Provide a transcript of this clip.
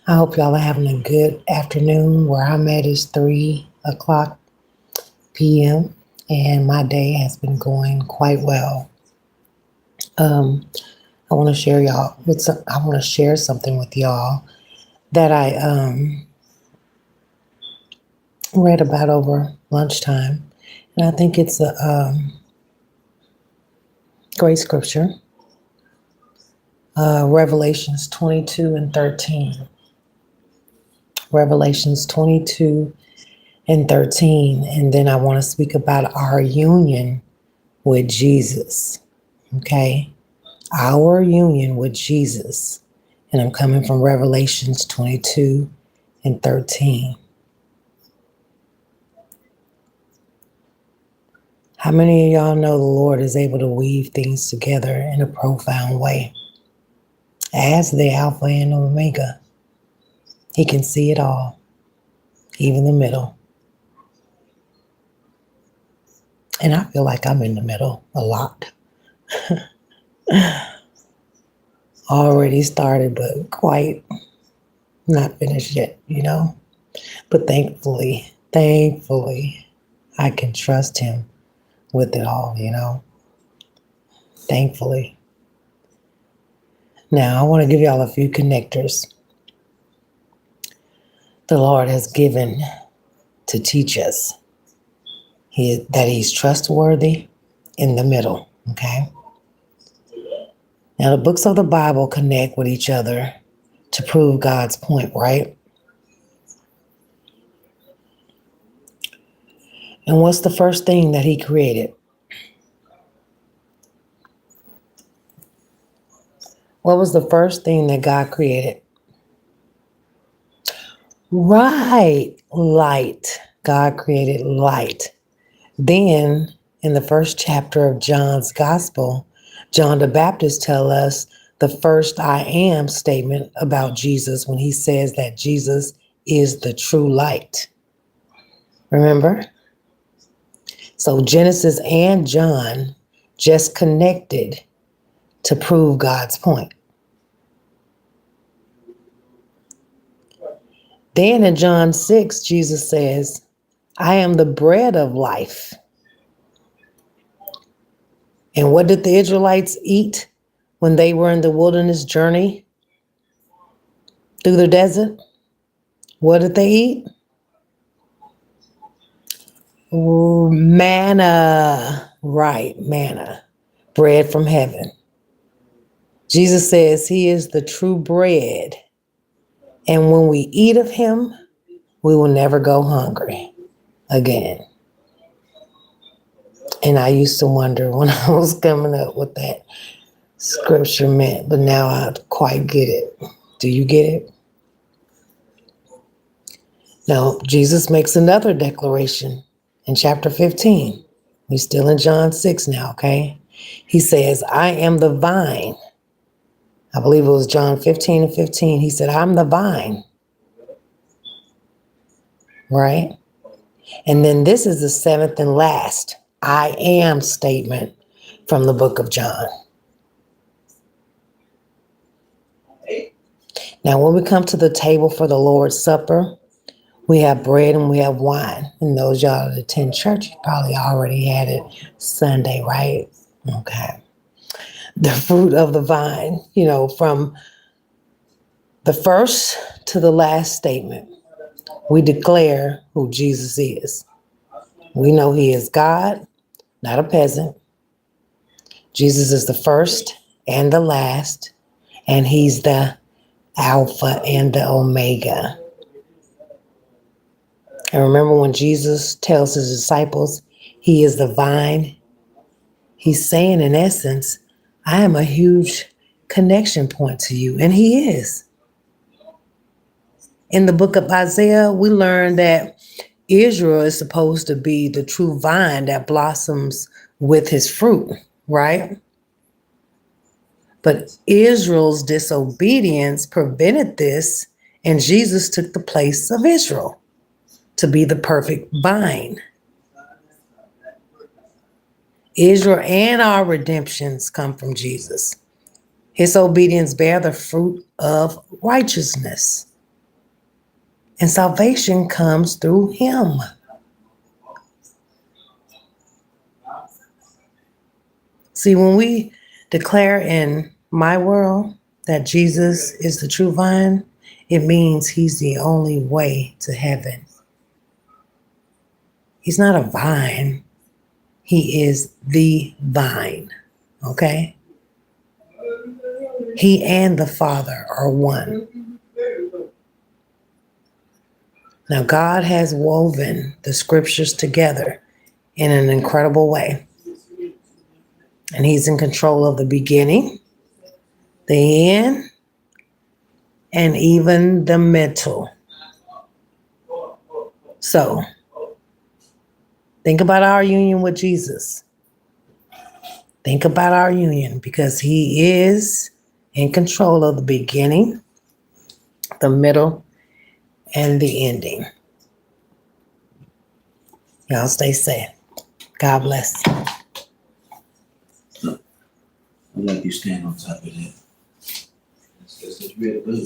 I hope y'all are having a good afternoon. Where I'm at is 3 o'clock p.m. and my day has been going quite well. Um, I want to share y'all with I want to share something with y'all that I read about over lunchtime, and I think it's a great scripture. Revelations 22 and 13. Revelations 22 and 13. And then I want to speak about our union with Jesus. Okay. Our union with Jesus. And I'm coming from Revelations 22 and 13. How many of y'all know the Lord is able to weave things together in a profound way? As the Alpha and Omega, He can see it all, even the middle. And I feel like I'm in the middle a lot. Already started, but quite not finished yet. But thankfully, I can trust Him with it all. Thankfully. Now, I want to give y'all a few connectors the Lord has given to teach us that He's trustworthy in the middle, okay? Now, the books of the Bible connect with each other to prove God's point, right? And what's the first thing that He created? What was the first thing that God created? Right, light. God created light. Then, in the first chapter of John's Gospel, John the Baptist tells us the first I am statement about Jesus when he says that Jesus is the true light. Remember? So Genesis and John just connected to prove God's point. Then in John 6, Jesus says, I am the bread of life. And what did the Israelites eat when they were in the wilderness journey through the desert? What did they eat? Manna. Right, manna. Bread from heaven. Jesus says He is the true bread. And when we eat of Him, we will never go hungry again. And I used to wonder when I was coming up what that scripture meant, but now I quite get it. Do you get it? Now, Jesus makes another declaration in chapter 15. We're still in John 6 now, okay? He says, I am the vine. I believe it was John 15 and 15. He said, I'm the vine. Right? And then this is the seventh and last I am statement from the book of John. Now, when we come to the table for the Lord's Supper, we have bread and we have wine. And those y'all that attend church, you probably already had it Sunday, right? Okay. The fruit of the vine, from the first to the last statement, we declare who Jesus is. We know He is God, not a peasant. Jesus is the first and the last, and He's the Alpha and the Omega. And remember when Jesus tells His disciples He is the vine, He's saying in essence, I am a huge connection point to you, and He is. In the book of Isaiah, we learn that Israel is supposed to be the true vine that blossoms with His fruit, right? But Israel's disobedience prevented this, and Jesus took the place of Israel to be the perfect vine. Israel and our redemptions come from Jesus. His obedience bear the fruit of righteousness. And salvation comes through him. See, when we declare in my world that Jesus is the true vine, it means he's the only way to heaven. He's not a vine. He is the vine. Okay? He and the Father are one. Now, God has woven the scriptures together in an incredible way. And he's in control of the beginning, the end, and even the middle. So, think about our union with Jesus. Think about our union because he is in control of the beginning, the middle, and the ending. Y'all stay safe. God bless. I'd like you to stand on top of that. It's really good.